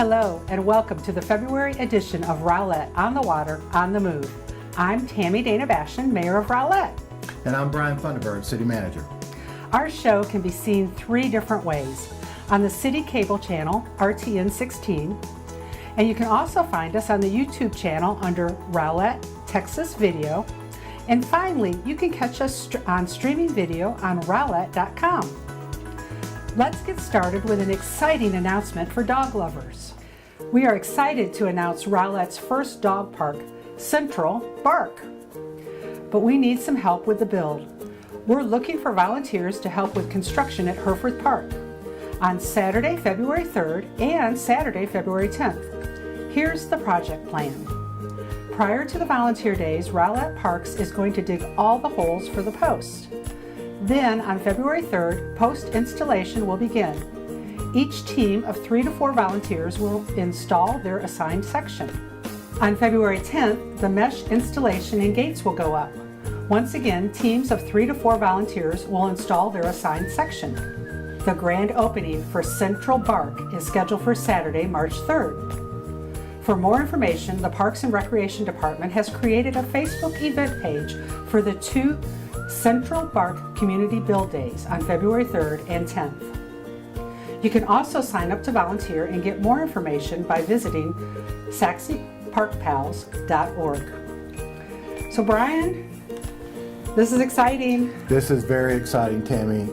Hello and welcome to the February edition of Rowlett on the Water, on the Move. I'm Tammy Dana-Bashian, Mayor of Rowlett. And I'm Brian Funderburk, City Manager. Our show can be seen 3 different ways. On the City Cable channel, RTN 16, and you can also find us on the YouTube channel under Rowlett, Texas Video. And finally, you can catch us on streaming video on rowlett.com. Let's get started with an exciting announcement for dog lovers. We are excited to announce Rowlett's first dog park, Scentral Bark. But we need some help with the build. We're looking for volunteers to help with construction at Hereford Park on Saturday, February 3rd and Saturday, February 10th. Here's the project plan. Prior to the volunteer days, Rowlett Parks is going to dig all the holes for the post. Then on February 3rd, post installation will begin. Each team of 3 to 4 volunteers will install their assigned section. On February 10th, the mesh installation and gates will go up. Once again, teams of 3 to 4 volunteers will install their assigned section. The grand opening for Scentral Bark is scheduled for Saturday, March 3rd. For more information, the Parks and Recreation Department has created a Facebook event page for the 2 Scentral Bark Community Build Days on February 3rd and 10th. You can also sign up to volunteer and get more information by visiting saxyparkpals.org. So Brian, this is exciting. This is very exciting, Tammy.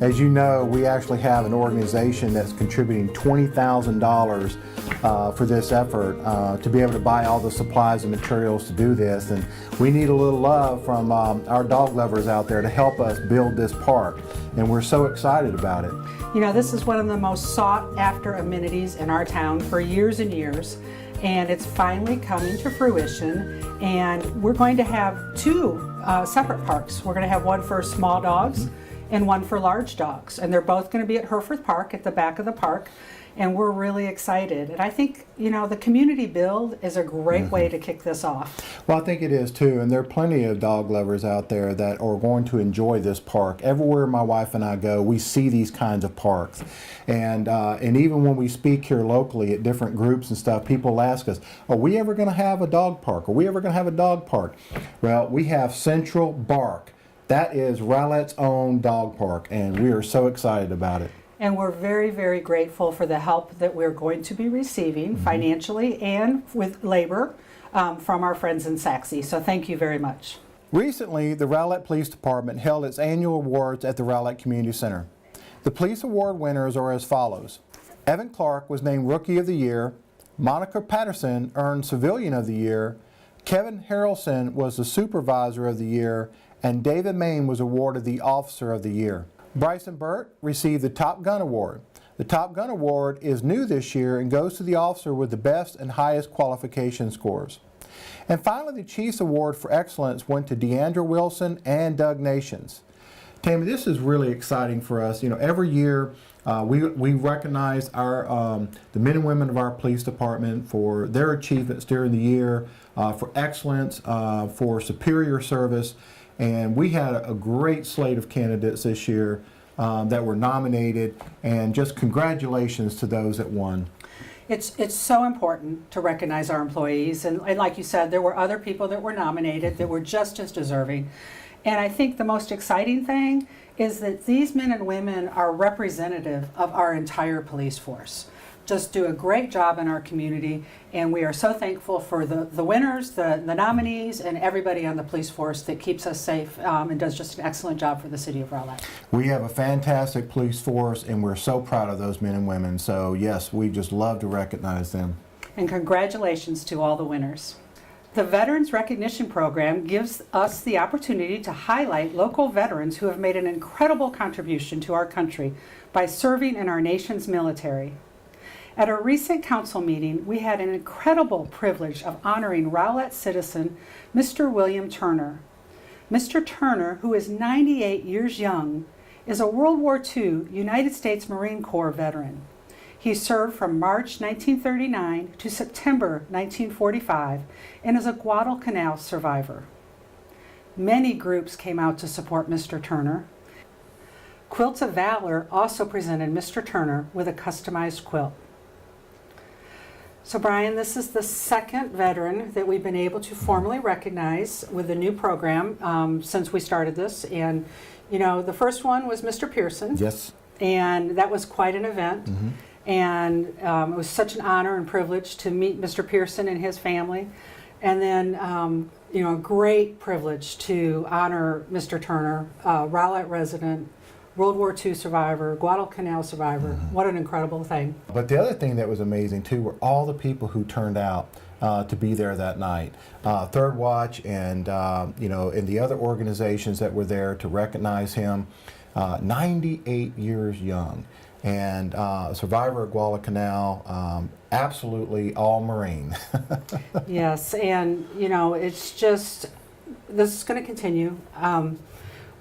As you know, we actually have an organization that's contributing $20,000 for this effort to be able to buy all the supplies and materials to do this. And we need a little love from our dog lovers out there to help us build this park. And we're so excited about it. You know, this is one of the most sought after amenities in our town for years and years. And it's finally coming to fruition. And we're going to have 2 separate parks. We're going to have one for small dogs and one for large dogs. And they're both going to be at Hereford Park at the back of the park. And we're really excited. And I think, you know, the community build is a great way to kick this off. Well, I think it is too. And there are plenty of dog lovers out there that are going to enjoy this park. Everywhere my wife and I go, we see these kinds of parks. And even when we speak here locally at different groups and stuff, people ask us, are we ever going to have a dog park? Are we ever going to have a dog park? Well, we have Scentral Bark. That is Rowlett's own dog park. And we are so excited about it. And we're very, very grateful for the help that we're going to be receiving financially and with labor from our friends in Saxe. So thank you very much. Recently, the Rowlett Police Department held its annual awards at the Rowlett Community Center. The police award winners are as follows. Evan Clark was named Rookie of the Year. Monica Patterson earned Civilian of the Year. Kevin Harrelson was the Supervisor of the Year. And David Main was awarded the Officer of the Year. Bryson Burt received the Top Gun Award. The Top Gun Award is new this year and goes to the officer with the best and highest qualification scores. And finally, the Chiefs Award for Excellence went to Deandra Wilson and Doug Nations. Tammy, this is really exciting for us. You know, every year we recognize our the men and women of our police department for their achievements during the year, for excellence, for superior service. And we had a great slate of candidates this year that were nominated, and just congratulations to those that won. It's so important to recognize our employees, and like you said, there were other people that were nominated that were just as deserving. And I think the most exciting thing is that these men and women are representative of our entire police force. Just do a great job in our community, and we are so thankful for the winners, the nominees, and everybody on the police force that keeps us safe and does just an excellent job for the city of Rowlett. We have a fantastic police force, and we're so proud of those men and women. So yes, we just love to recognize them. And congratulations to all the winners. The Veterans Recognition Program gives us the opportunity to highlight local veterans who have made an incredible contribution to our country by serving in our nation's military. At a recent council meeting, we had an incredible privilege of honoring Rowlett citizen, Mr. William Turner. Mr. Turner, who is 98 years young, is a World War II United States Marine Corps veteran. He served from March 1939 to September 1945 and is a Guadalcanal survivor. Many groups came out to support Mr. Turner. Quilts of Valor also presented Mr. Turner with a customized quilt. So Brian, this is the second veteran that we've been able to formally recognize with a new program since we started this. And, you know, the first one was Mr. Pearson. Yes. And that was quite an event. Mm-hmm. And it was such an honor and privilege to meet Mr. Pearson and his family. And then, you know, a great privilege to honor Mr. Turner, Rowlett resident, World War II survivor, Guadalcanal survivor. Mm-hmm. What an incredible thing. But the other thing that was amazing too were all the people who turned out to be there that night. Third Watch and you know, and the other organizations that were there to recognize him. 98 years young, and survivor of Guadalcanal, absolutely all Marine. Yes, and you know, it's just, this is going to continue.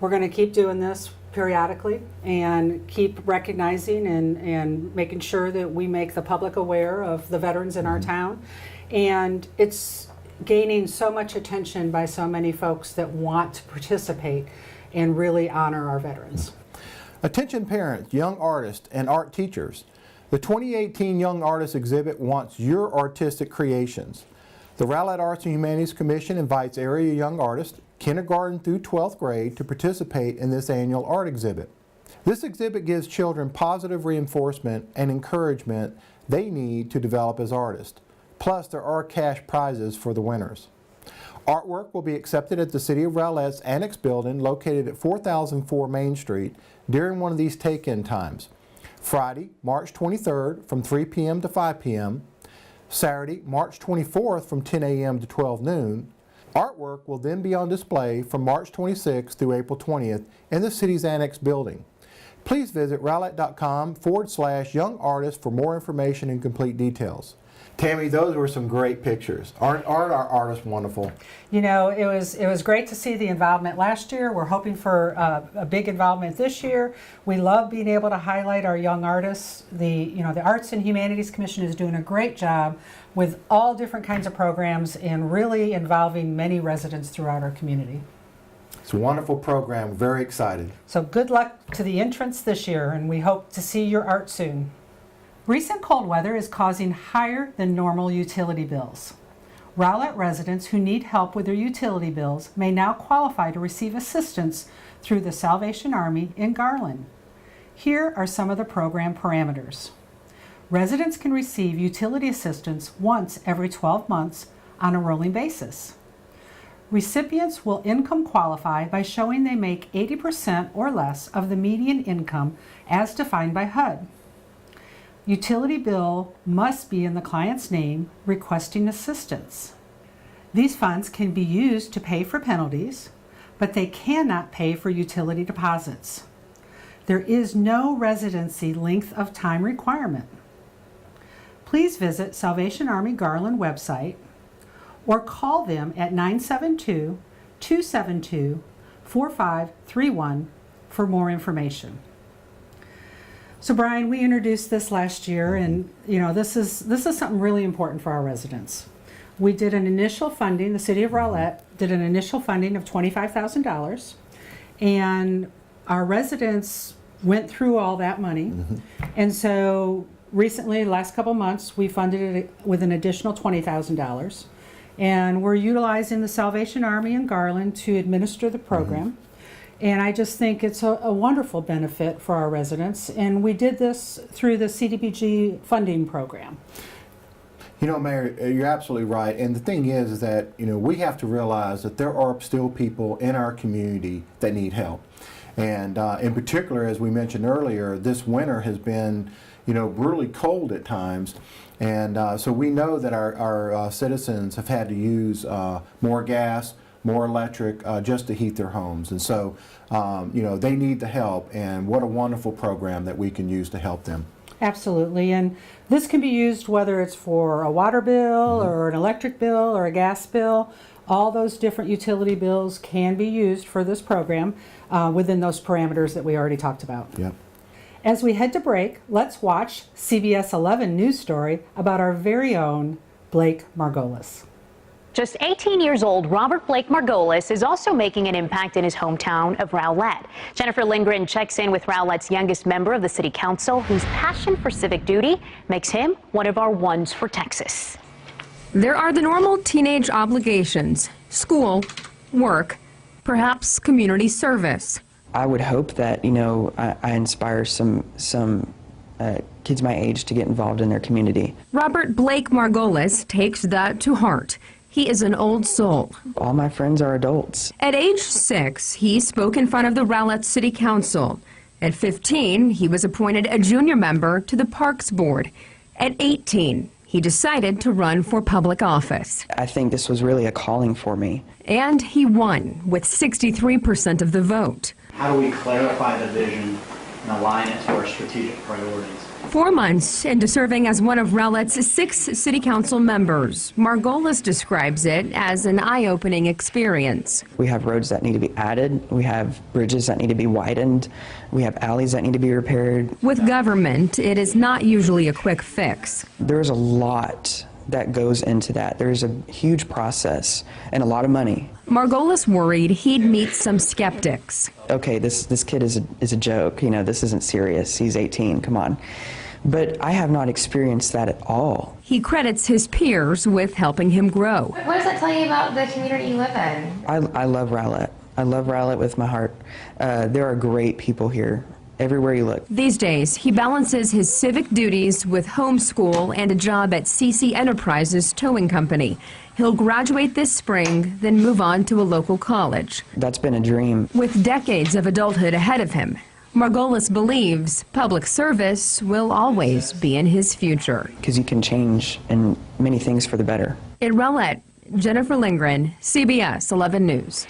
We're going to keep doing this periodically and keep recognizing and making sure that we make the public aware of the veterans in our town. And it's gaining so much attention by so many folks that want to participate and really honor our veterans. Attention parents, young artists, and art teachers. The 2018 Young Artists Exhibit wants your artistic creations. The Rowlett Arts and Humanities Commission invites area young artists, kindergarten through 12th grade, to participate in this annual art exhibit. This exhibit gives children positive reinforcement and encouragement they need to develop as artists. Plus, there are cash prizes for the winners. Artwork will be accepted at the City of Rowlett's Annex Building located at 4004 Main Street during one of these take-in times. Friday, March 23rd from 3 p.m. to 5 p.m. Saturday, March 24th from 10 a.m. to 12 noon. Artwork will then be on display from March 26th through April 20th in the city's Annex Building. Please visit rowlett.com/young artists for more information and complete details. Tammy, those were some great pictures. Aren't our artists wonderful? You know, it was great to see the involvement last year. We're hoping for a big involvement this year. We love being able to highlight our young artists. The Arts and Humanities Commission is doing a great job with all different kinds of programs and really involving many residents throughout our community. It's a wonderful program. Very excited. So good luck to the entrants this year, and we hope to see your art soon. Recent cold weather is causing higher than normal utility bills. Rowlett residents who need help with their utility bills may now qualify to receive assistance through the Salvation Army in Garland. Here are some of the program parameters. Residents can receive utility assistance once every 12 months on a rolling basis. Recipients will income qualify by showing they make 80% or less of the median income as defined by HUD. Utility bill must be in the client's name requesting assistance. These funds can be used to pay for penalties, but they cannot pay for utility deposits. There is no residency length of time requirement. Please visit Salvation Army Garland website or call them at 972-272-4531 for more information. So Brian, we introduced this last year, and you know, this is something really important for our residents. We did an initial funding, the City of Rowlett did an initial funding of $25,000, and our residents went through all that money. And so recently, the last couple months, we funded it with an additional $20,000. And we're utilizing the Salvation Army in Garland to administer the program. And I just think it's a wonderful benefit for our residents. And we did this through the CDBG funding program. You know, Mayor, you're absolutely right. And the thing is that, you know, we have to realize that there are still people in our community that need help. And in particular, as we mentioned earlier, this winter has been, you know, brutally cold at times. And so we know that our citizens have had to use more gas, more electric, just to heat their homes. And so, you know, they need the help, and what a wonderful program that we can use to help them. Absolutely, and this can be used whether it's for a water bill or an electric bill or a gas bill. All those different utility bills can be used for this program within those parameters that we already talked about. Yep. As we head to break, let's watch CBS 11 news story about our very own Blake Margolis. Just 18 years old, Robert Blake Margolis is also making an impact in his hometown of Rowlett. Jennifer Lindgren checks in with Rowlett's youngest member of the City Council, whose passion for civic duty makes him one of our ones for Texas. There are the normal teenage obligations: school, work, perhaps community service. I would hope that, I inspire some kids my age to get involved in their community. Robert Blake Margolis takes that to heart. He is an old soul. All my friends are adults. At age 6, he spoke in front of the Rowlett City Council. At 15, he was appointed a junior member to the Parks Board. At 18, he decided to run for public office. I think this was really a calling for me. And he won with 63% of the vote. How do we clarify the vision and align it to our strategic priorities? 4 months into serving as one of Rowlett's 6 city council members, Margolis describes it as an eye-opening experience. We have roads that need to be added. We have bridges that need to be widened. We have alleys that need to be repaired. With government, it is not usually a quick fix. There's a lot that goes into that. There's a huge process and a lot of money. Margolis worried he'd meet some skeptics. Okay, this kid is a joke. This isn't serious. He's 18. Come on. But I have not experienced that at all. He credits his peers with helping him grow. What does that tell you about the community you live in? I love Rowlett. I love Rowlett with my heart. There are great people here, everywhere you look. These days, he balances his civic duties with homeschool and a job at CC Enterprises Towing Company. He'll graduate this spring, then move on to a local college. That's been a dream. With decades of adulthood ahead of him, Margolis believes public service will always be in his future. Because you can change and many things for the better. In Rowlett, Jennifer Lindgren, CBS 11 News.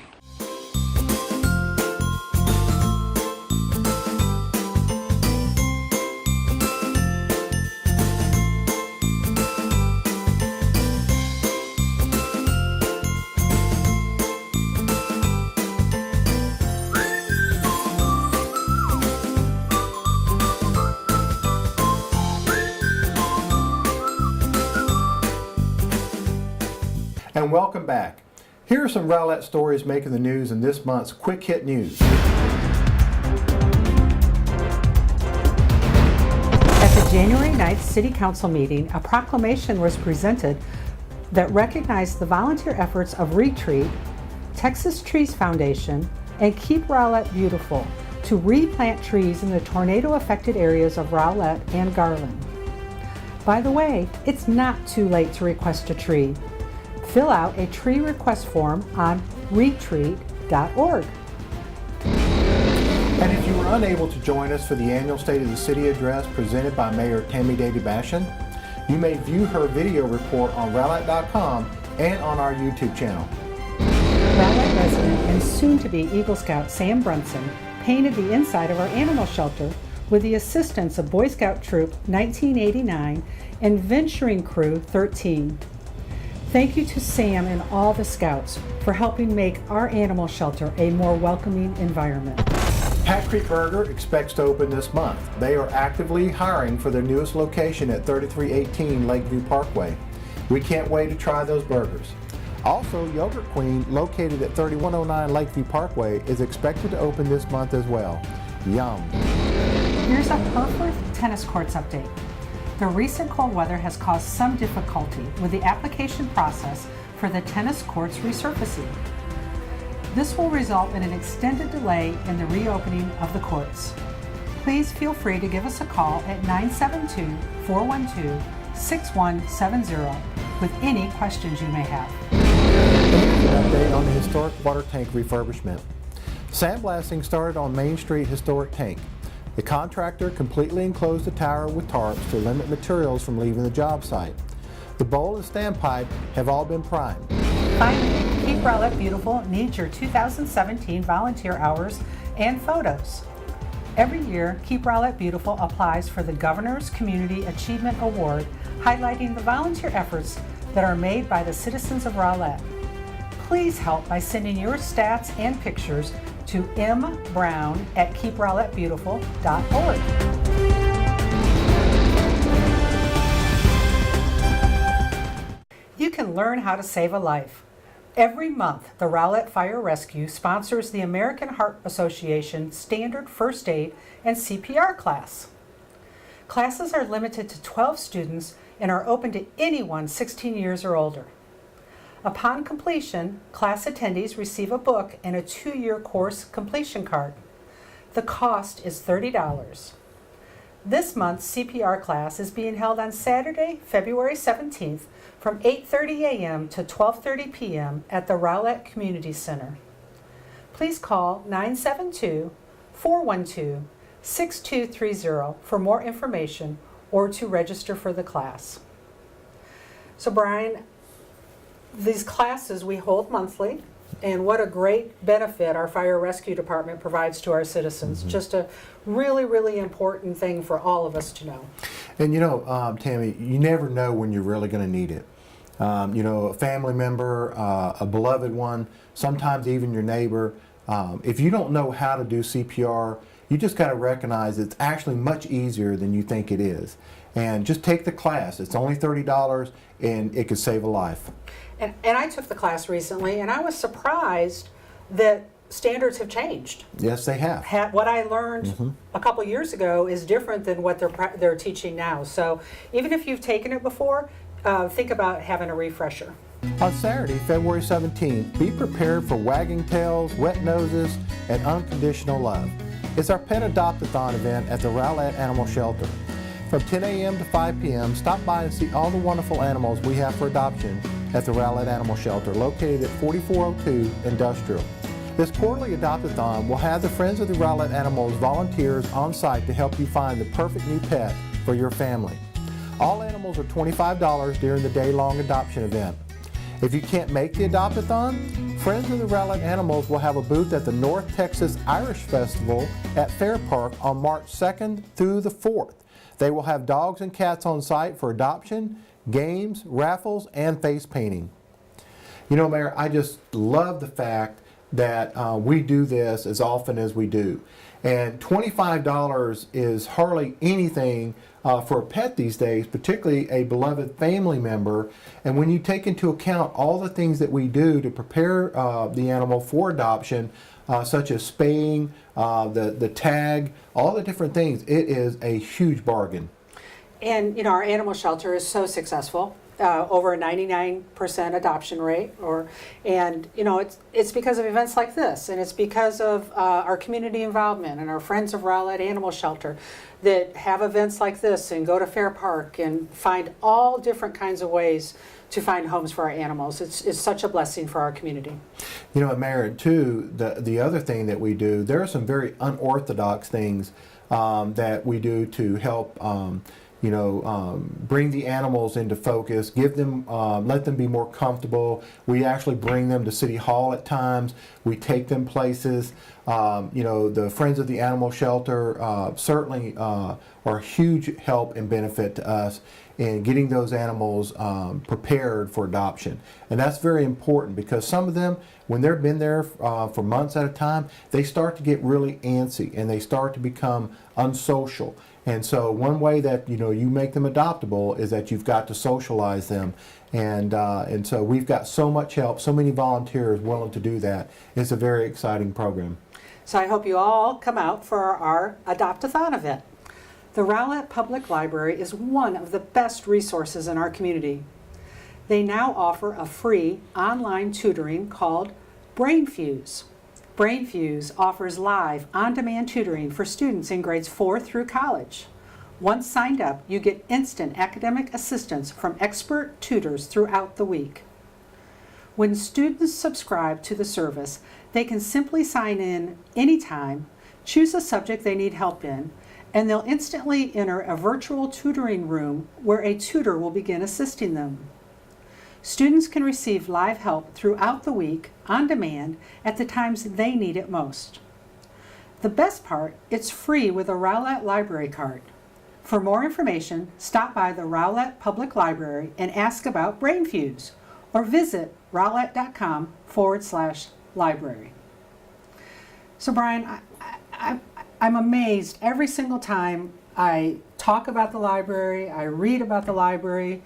And welcome back. Here are some Rowlett stories making the news in this month's Quick Hit News. At the January 9th City Council meeting, a proclamation was presented that recognized the volunteer efforts of Retreat, Texas Trees Foundation, and Keep Rowlett Beautiful to replant trees in the tornado-affected areas of Rowlett and Garland. By the way, it's not too late to request a tree. Fill out a tree request form on retreat.org. And if you were unable to join us for the annual State of the City address presented by Mayor Tammy Dana-Bashian, you may view her video report on Rowlett.com and on our YouTube channel. Rowlett resident and soon-to-be Eagle Scout Sam Brunson painted the inside of our animal shelter with the assistance of Boy Scout Troop 1989 and Venturing Crew 13. Thank you to Sam and all the Scouts for helping make our animal shelter a more welcoming environment. Hat Creek Burger expects to open this month. They are actively hiring for their newest location at 3318 Lakeview Parkway. We can't wait to try those burgers. Also, Yogurt Queen, located at 3109 Lakeview Parkway, is expected to open this month as well. Yum. Here's a Hereford tennis courts update. The recent cold weather has caused some difficulty with the application process for the tennis courts resurfacing. This will result in an extended delay in the reopening of the Please feel free to give us a call at 972-412-6170 with any questions you may have. An update on the historic water tank refurbishment. Sandblasting started on Main Street Historic Tank. The contractor completely enclosed the tower with tarps to limit materials from leaving the job site. The bowl and standpipe have all been primed. Finally, Keep Rowlett Beautiful needs your 2017 volunteer hours and photos. Every year, Keep Rowlett Beautiful applies for the Governor's Community Achievement Award, highlighting the volunteer efforts that are made by the citizens of Rowlett. Please help by sending your stats and pictures to mbrown@keeprowlettbeautiful.org. You can learn how to save a life. Every month, the Rowlett Fire Rescue sponsors the American Heart Association Standard First Aid and CPR class. Classes are limited to 12 students and are open to anyone 16 years or older. Upon completion, class attendees receive a book and a 2-year course completion card. The cost is $30. This month's CPR class is being held on Saturday, February 17th from 8:30 a.m. to 12:30 p.m. at the Rowlett Community Center. Please call 972-412-6230 for more information or to register for the class. So Brian, these classes we hold monthly, and what a great benefit our fire rescue department provides to our citizens. Just a really, really important thing for all of us to know. And you know, Tammy, you never know when you're really going to need it. You know, a family member, a beloved one, sometimes even your neighbor. If you don't know how to do CPR, you just got to recognize it's actually much easier than you think it is. And just take the class. It's only $30 and it could save a life. And I took the class recently, and I was surprised that standards have changed. Yes, they have. What I learned a couple years ago is different than what they're teaching now. So even if you've taken it before, think about having a refresher. On Saturday, February 17th, be prepared for wagging tails, wet noses, and unconditional love. It's our Pet Adopt-a-thon event at the Rowlett Animal Shelter. From 10 a.m. to 5 p.m., stop by and see all the wonderful animals we have for adoption at the Rowlett Animal Shelter, located at 4402 Industrial. This quarterly Adopt-a-thon will have the Friends of the Rowlett Animals volunteers on site to help you find the perfect new pet for your family. All animals are $25 during the day-long adoption event. If you can't make the Adopt-a-thon, Friends of the Rowlett Animals will have a booth at the North Texas Irish Festival at Fair Park on March 2nd through the 4th. They will have dogs and cats on site for adoption, games, raffles, and face painting. You know, Mayor, I just love the fact that we do this as often as we do. And $25 is hardly anything for a pet these days, particularly a beloved family member. And when you take into account all the things that we do to prepare the animal for adoption, such as spaying, the tag, all the different things, it is a huge bargain. And you know, our animal shelter is so successful, over a 99% adoption rate. And you know, it's because of events like this, and it's because of our community involvement and our Friends of Rowlett Animal Shelter that have events like this and go to Fair Park and find all different kinds of ways to find homes for our animals. It's such a blessing for our community. You know, Mayor, too, the other thing that we do, there are some very unorthodox things that we do to help bring the animals into focus, give them, let them be more comfortable. We actually bring them to City Hall at times. We take them places. The Friends of the Animal Shelter certainly are a huge help and benefit to us in getting those animals prepared for adoption. And that's very important because some of them, when they've been there for months at a time, they start to get really antsy and they start to become unsocial. And so one way that you make them adoptable is that you've got to socialize them, and so we've got so much help, so many volunteers willing to do that. It's a very exciting program. So I hope you all come out for our Adopt-a-thon event. The Rowlett Public Library is one of the best resources in our community. They now offer a free online tutoring called BrainFuse. BrainFuse offers live, on-demand tutoring for students in grades 4 through college. Once signed up, you get instant academic assistance from expert tutors throughout the week. When students subscribe to the service, they can simply sign in anytime, choose a subject they need help in, and they'll instantly enter a virtual tutoring room where a tutor will begin assisting them. Students can receive live help throughout the week, on demand, at the times they need it most. The best part, it's free with a Rowlett Library card. For more information, stop by the Rowlett Public Library and ask about BrainFuse, or visit rowlett.com/library. So Brian, I'm amazed every single time I talk about the library, I read about the library,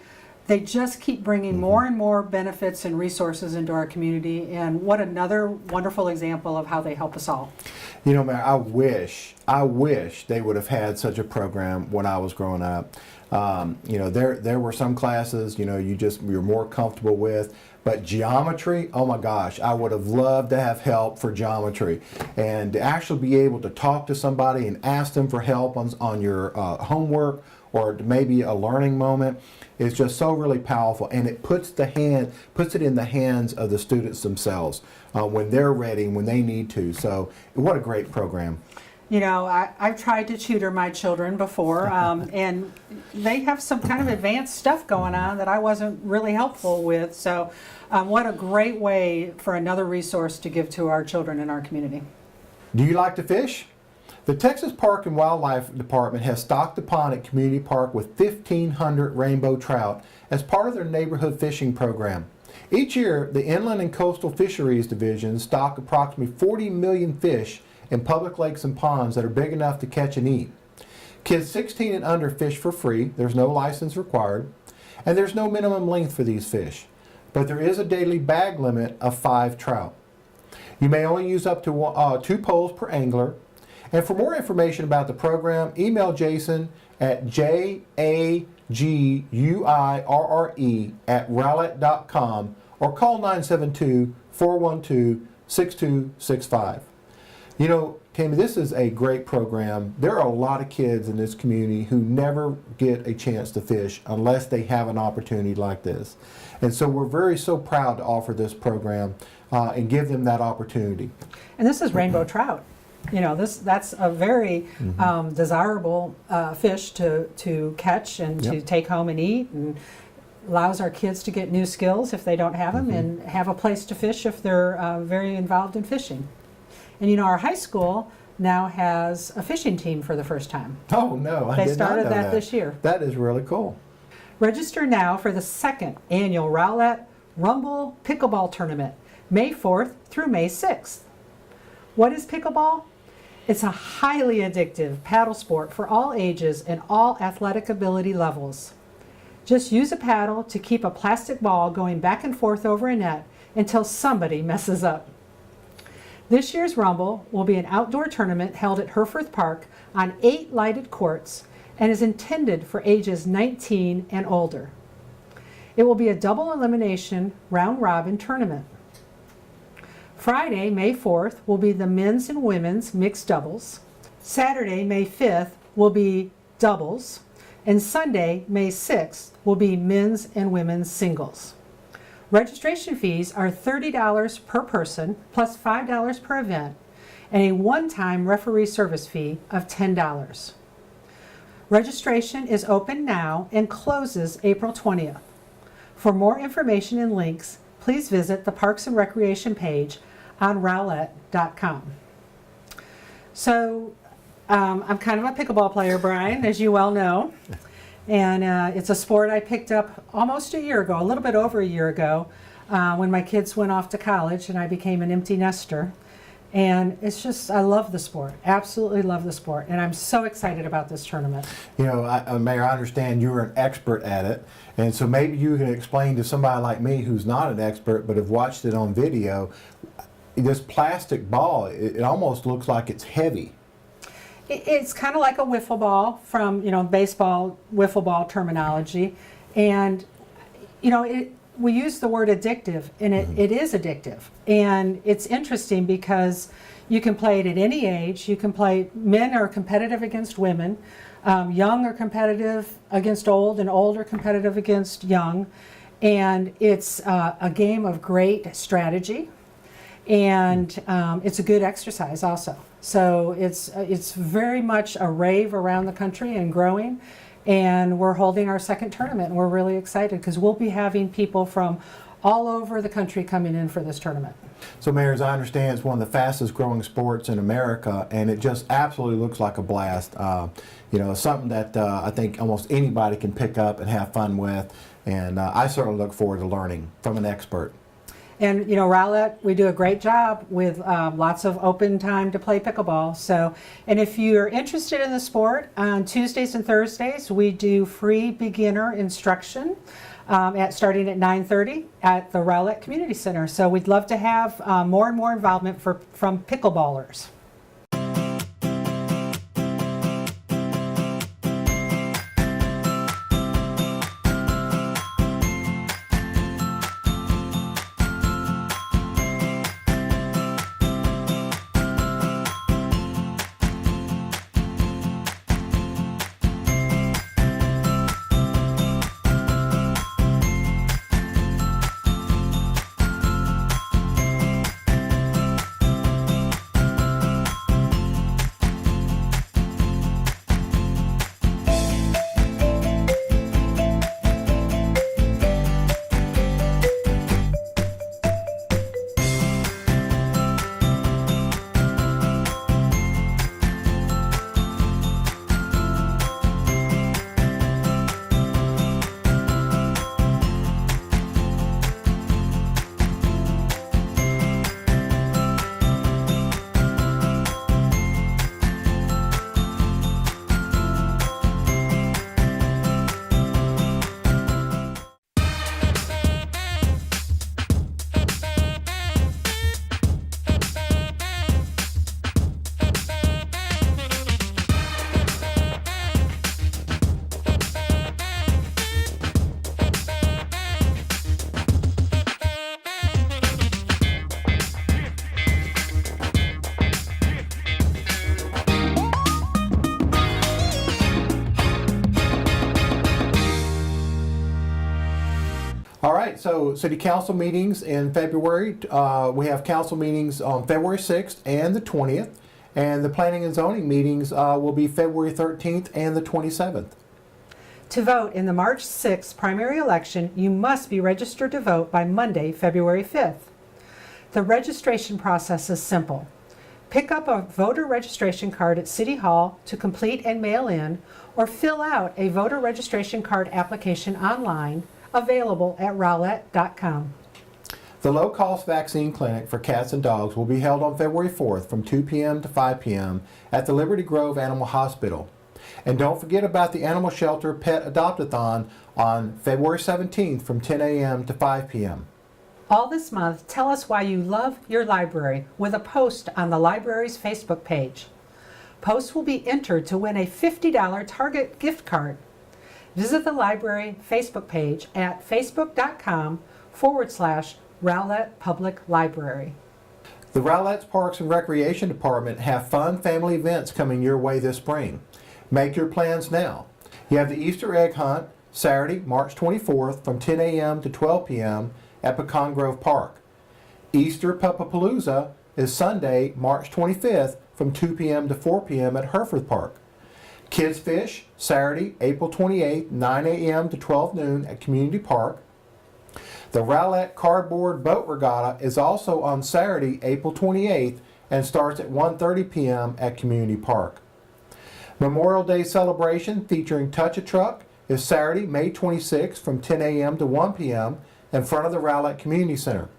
They just keep bringing more and more benefits and resources into our community, and what another wonderful example of how they help us all. You know, Mayor, I wish they would have had such a program when I was growing up. You know, there were some classes, you know, you're more comfortable with, but geometry, oh my gosh, I would have loved to have help for geometry, and to actually be able to talk to somebody and ask them for help on your homework or maybe a learning moment is just so really powerful, and it puts it in the hands of the students themselves when they're ready, when they need to. So what a great program. You know, I've tried to tutor my children before, and they have some kind of advanced stuff going on that I wasn't really helpful with. So what a great way for another resource to give to our children in our community. Do you like to fish? The Texas Park and Wildlife Department has stocked the pond at Community Park with 1,500 rainbow trout as part of their neighborhood fishing program. Each year, the Inland and Coastal Fisheries Division stock approximately 40 million fish in public lakes and ponds that are big enough to catch and eat. Kids 16 and under fish for free. There's no license required, and there's no minimum length for these fish, but there is a daily bag limit of 5 trout. You may only use up to 2 poles per angler. And for more information about the program, email Jason at jaguirre@rowlett.com or call 972-412-6265. You know, Tammy, this is a great program. There are a lot of kids in this community who never get a chance to fish unless they have an opportunity like this. And so we're so proud to offer this program and give them that opportunity. And this is rainbow trout. You know, that's a very desirable fish to catch and to take home and eat, and allows our kids to get new skills if they don't have them, and have a place to fish if they're very involved in fishing. And you know, our high school now has a fishing team for the first time. Oh no, I did not know that. They started that this year. That is really cool. Register now for the 2nd annual Rowlett Rumble Pickleball Tournament, May 4th through May 6th. What is pickleball? It's a highly addictive paddle sport for all ages and all athletic ability levels. Just use a paddle to keep a plastic ball going back and forth over a net until somebody messes up. This year's Rumble will be an outdoor tournament held at Herforth Park on 8 lighted courts and is intended for ages 19 and older. It will be a double elimination round-robin tournament. Friday, May 4th, will be the men's and women's mixed doubles. Saturday, May 5th, will be doubles. And Sunday, May 6th, will be men's and women's singles. Registration fees are $30 per person plus $5 per event, and a one-time referee service fee of $10. Registration is open now and closes April 20th. For more information and links, please visit the Parks and Recreation page on Rowlett.com. So I'm kind of a pickleball player, Brian, as you well know. And it's a sport I picked up almost a year ago, a little bit over a year ago, when my kids went off to college and I became an empty nester. And it's just, I love the sport, absolutely love the sport. And I'm so excited about this tournament. You know, Mayor, I understand you're an expert at it. And so maybe you can explain to somebody like me who's not an expert but have watched it on video, this plastic ball, it almost looks like it's heavy. It's kind of like a wiffle ball from, you know, baseball wiffle ball terminology. And, you know, we use the word addictive, and it is addictive. And it's interesting because you can play it at any age. You can play, men are competitive against women. Young are competitive against old, and old are competitive against young. And it's a game of great strategy. And it's a good exercise also. So it's very much a rave around the country and growing. And we're holding our 2nd tournament, and we're really excited because we'll be having people from all over the country coming in for this tournament. So, Mayor, as I understand, it's one of the fastest growing sports in America, and it just absolutely looks like a blast. You know, something that I think almost anybody can pick up and have fun with, and I certainly look forward to learning from an expert. And, you know, Rowlett, we do a great job with lots of open time to play pickleball. So, and if you're interested in the sport, on Tuesdays and Thursdays, we do free beginner instruction. starting at 9:30 at the Rowlett Community Center. So we'd love to have more and more involvement from pickleballers. All right, so city council meetings in February. We have council meetings on February 6th and the 20th, and the planning and zoning meetings will be February 13th and the 27th. To vote in the March 6th primary election, you must be registered to vote by Monday, February 5th. The registration process is simple. Pick up a voter registration card at City Hall to complete and mail in, or fill out a voter registration card application online, available at rowlett.com. The low-cost vaccine clinic for cats and dogs will be held on February 4th from 2 p.m. to 5 p.m. at the Liberty Grove Animal Hospital. And don't forget about the Animal Shelter Pet Adopt-a-thon on February 17th from 10 a.m. to 5 p.m. All this month, tell us why you love your library with a post on the library's Facebook page. Posts will be entered to win a $50 Target gift card. Visit the library Facebook page at facebook.com/Rowlett Public Library. The Rowlett's Parks and Recreation Department have fun family events coming your way this spring. Make your plans now. You have the Easter egg hunt Saturday, March 24th from 10 a.m. to 12 p.m. at Pecan Grove Park. Easter Puppapalooza is Sunday, March 25th from 2 p.m. to 4 p.m. at Hereford Park. Kids Fish, Saturday, April 28th, 9 a.m. to 12 noon at Community Park. The Rowlett Cardboard Boat Regatta is also on Saturday, April 28th, and starts at 1:30 p.m. at Community Park. Memorial Day celebration featuring Touch-a-Truck is Saturday, May 26th from 10 a.m. to 1 p.m. in front of the Rowlett Community Center.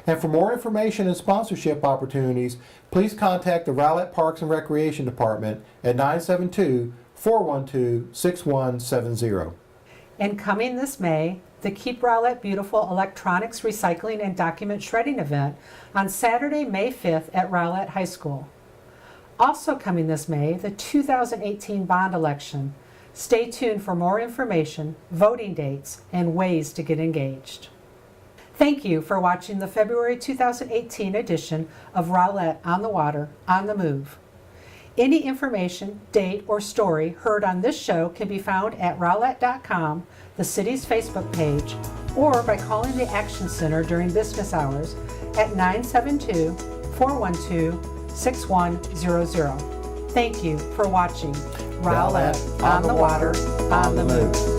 And for more information and sponsorship opportunities, please contact the Rowlett Parks and Recreation Department at 972-412-6170. And coming this May, the Keep Rowlett Beautiful Electronics Recycling and Document Shredding event on Saturday, May 5th at Rowlett High School. Also coming this May, the 2018 bond election. Stay tuned for more information, voting dates, and ways to get engaged. Thank you for watching the February 2018 edition of Rowlett on the Water, on the Move. Any information, date, or story heard on this show can be found at rowlett.com, the city's Facebook page, or by calling the Action Center during business hours at 972-412-6100. Thank you for watching Rowlett on the Water, on the Move.